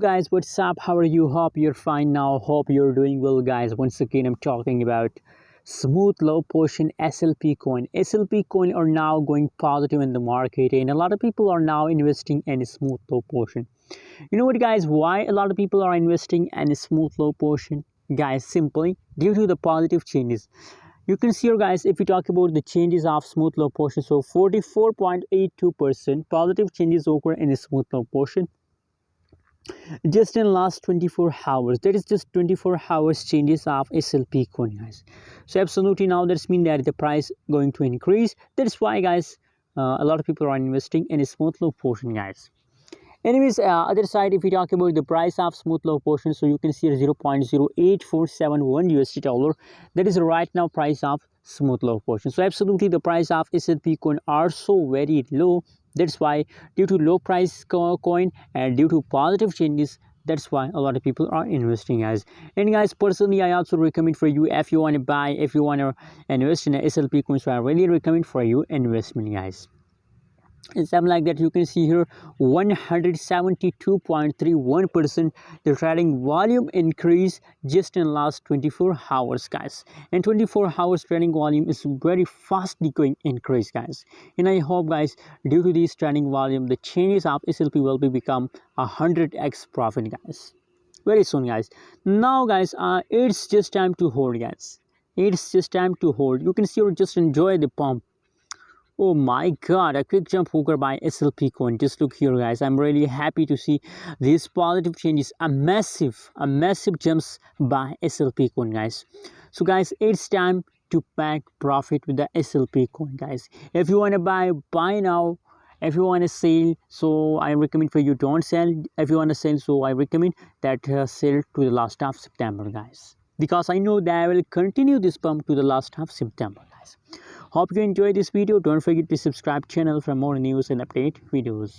Guys, what's up? How are you? Hope you're fine now. Hope you're doing well, guys. Once again, I'm talking about smooth low portion SLP coin. SLP coin are now going positive in the market, and a lot of people are now investing in smooth low portion. You know what, guys? Why a lot of people are investing in smooth low portion? Guys, simply due to the positive changes. You can see here, guys, if we talk about the changes of smooth low portion, so 44.82% positive changes occur in smooth low portion just in last 24 hours. That is just 24 hours changes of SLP coin, guys. So absolutely now that's mean that the price going to increase. That's why, guys, a lot of people are investing in a smooth low portion, guys. Anyways, other side, if we talk about the price of smooth low portion, so you can see 0.08471 USD dollar. That is right now price of smooth low portion. So absolutely the price of SLP coin are so very low. That's why due to low price coin and due to positive changes, that's why a lot of people are investing, guys. And guys, personally, I also recommend for you, if you want to buy, if you want to invest in a SLP coin, so I really recommend for you investment, guys. And something like that, you can see here 172.31% the trading volume increase just in last 24 hours, guys. And 24 hours trading volume is very fastly going increase, guys. And I hope, guys, due to this trading volume, the changes of SLP will be become 100x profit, guys, very soon, guys. Now, guys, it's just time to hold, guys. It's just time to hold. You can see or just enjoy the pump. Oh my god, a quick jump hooker by SLP coin. Just look here, guys. I'm really happy to see these positive changes. A massive jumps by SLP coin, guys. So guys, it's time to pack profit with the SLP coin, guys. If you want to buy now. If you want to sell, so I recommend for you don't sell. If you want to sell, so I recommend that sell to the last of September, guys, because I know that I will continue this pump to the last of September, guys. Hope you enjoyed this video. Don't forget to subscribe channel for more news and update videos.